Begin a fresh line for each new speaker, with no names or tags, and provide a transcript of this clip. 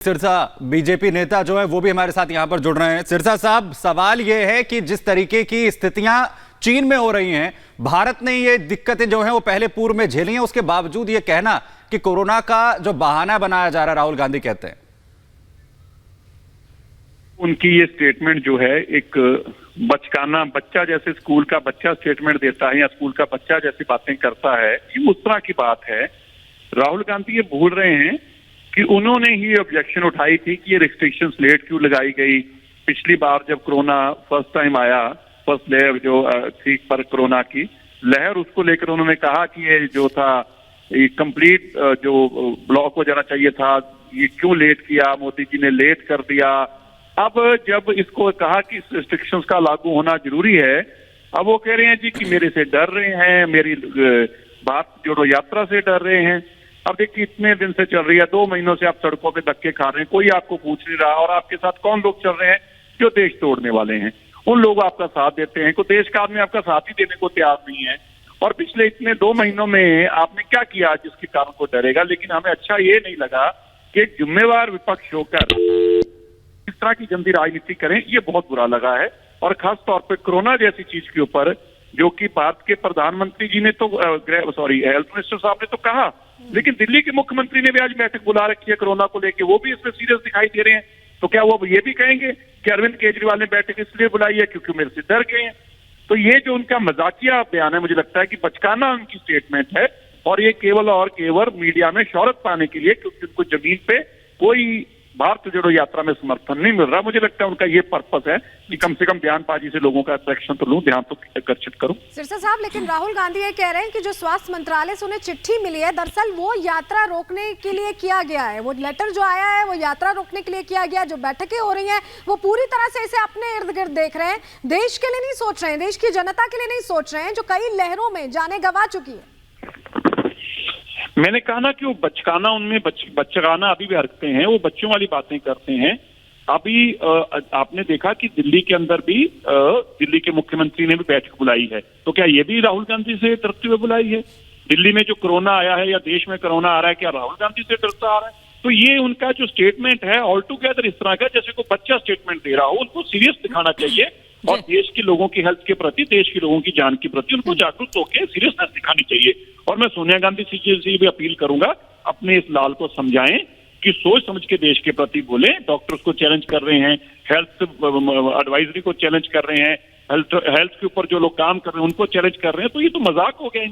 Sirsa BJP नेता जो है वो भी हमारे साथ यहां पर जुड़ रहे हैं। सिरसा साहब, सवाल ये है कि जिस तरीके की स्थितियां चीन में हो रही हैं, भारत ने ये दिक्कतें जो हैं वो पहले पूर्व में झेली हैं, उसके बावजूद ये कहना कि कोरोना का जो बहाना बनाया जा रहा है, राहुल गांधी कहते हैं।
उनकी ये स्टेटमेंट जो है एक बचकाना बच्चा जैसे स्कूल का बच्चा स्टेटमेंट देता है या स्कूल का बच्चा जैसी बातें करता है, ये उस तरह की बात है। राहुल गांधी ये भूल रहे हैं कि उन्होंने ही ऑब्जेक्शन उठाई थी कि ये रिस्ट्रिक्शंस लेट क्यों लगाई गई। पिछली बार जब कोरोना फर्स्ट टाइम आया, फर्स्ट लेयर जो थी पर कोरोना की लहर, उसको लेकर उन्होंने कहा कि ये जो था ये कंप्लीट जो ब्लॉक हो जाना चाहिए था, ये क्यों लेट किया, मोदी जी ने लेट कर दिया। अब जब इसको कहा कि रिस्ट्रिक्शंस का लागू होना जरूरी है, अब वो कह रहे हैं जी कि मेरे से डर रहे हैं, मेरी बात जोड़ो यात्रा से डर रहे हैं। अब देखिए इतने दिन से चल रही है, 2 महीनों से आप सड़कों पे धक्के खा रहे हैं, कोई आपको पूछ नहीं रहा, और आपके साथ कौन लोग चल रहे हैं जो देश तोड़ने वाले हैं। उन लोग आपका साथ देते हैं, कोई देश का आदमी आपका साथ ही देने को तैयार नहीं है। और पिछले इतने 2 महीनों में आपने क्या किया जिसके कारण को डरेगा। लेकिन हमें अच्छा ये नहीं लगा कि एक जिम्मेवार विपक्ष होकर इस तरह की गंदी राजनीति करें, ये बहुत बुरा लगा है। और खास तौर पर कोरोना जैसी चीज के ऊपर, जो कि भारत के प्रधानमंत्री जी ने तो हेल्थ मिनिस्टर साहब ने तो कहा, लेकिन दिल्ली के मुख्यमंत्री ने भी आज बैठक बुला रखी है कोरोना को लेकर, वो भी इसमें सीरियस दिखाई दे रहे हैं। तो क्या वो ये भी कहेंगे कि अरविंद केजरीवाल ने बैठक इसलिए बुलाई है क्योंकि मेरे से डर गए हैं। तो ये जो उनका मजाकिया बयान है, मुझे लगता है कि बचकाना उनकी स्टेटमेंट है, और ये केवल और केवल मीडिया में शोहरत पाने के लिए, क्योंकि उनको जमीन पे कोई भारत जोड़ो यात्रा में समर्थन नहीं मिल रहा। मुझे लगता है उनका ये पर्पस है कि कम से कम बयानबाजी से लोगों का अट्रैक्शन तो लूं, ध्यान तो आकर्षित करूं।
सिरसा साहब, लेकिन राहुल गांधी ये कह रहे हैं कि जो स्वास्थ्य मंत्रालय से उन्हें चिट्ठी मिली है, दरअसल वो यात्रा रोकने के लिए किया गया है। वो लेटर जो आया है वो यात्रा रोकने के लिए किया गया है। जो बैठकें हो रही हैं वो पूरी तरह से इसे अपने इर्द गिर्द देख रहे हैं, देश के लिए नहीं सोच रहे हैं, देश की जनता के लिए नहीं सोच रहे हैं, जो कई लहरों में जाने गंवा चुकी है।
मैंने कहा ना कि वो बचकाना, उनमें बचकाना अभी भी हरकतें हैं, वो बच्चों वाली बातें करते हैं। अभी आपने देखा कि दिल्ली के अंदर भी दिल्ली के मुख्यमंत्री ने भी बैठक बुलाई है, तो क्या ये भी राहुल गांधी से डरते हुए बुलाई है? दिल्ली में जो कोरोना आया है या देश में कोरोना आ रहा है, क्या राहुल गांधी से डरता आ रहा है? तो ये उनका जो स्टेटमेंट है ऑल टुगेदर इस तरह का जैसे कोई बच्चा स्टेटमेंट दे रहा हो। उनको सीरियस दिखाना चाहिए, और देश के लोगों की हेल्थ के प्रति, देश के लोगों की जान के प्रति उनको जागरूक होकर सीरियसनेस दिखानी चाहिए। और मैं सोनिया गांधी जी से भी अपील करूंगा, अपने इस लाल को समझाएं कि सोच समझ के देश के प्रति बोले। डॉक्टर्स को चैलेंज कर रहे हैं, हेल्थ एडवाइजरी को चैलेंज कर रहे हैं, हेल्थ के ऊपर जो लोग काम कर रहे हैं उनको चैलेंज कर रहे हैं, तो ये तो मजाक हो गया।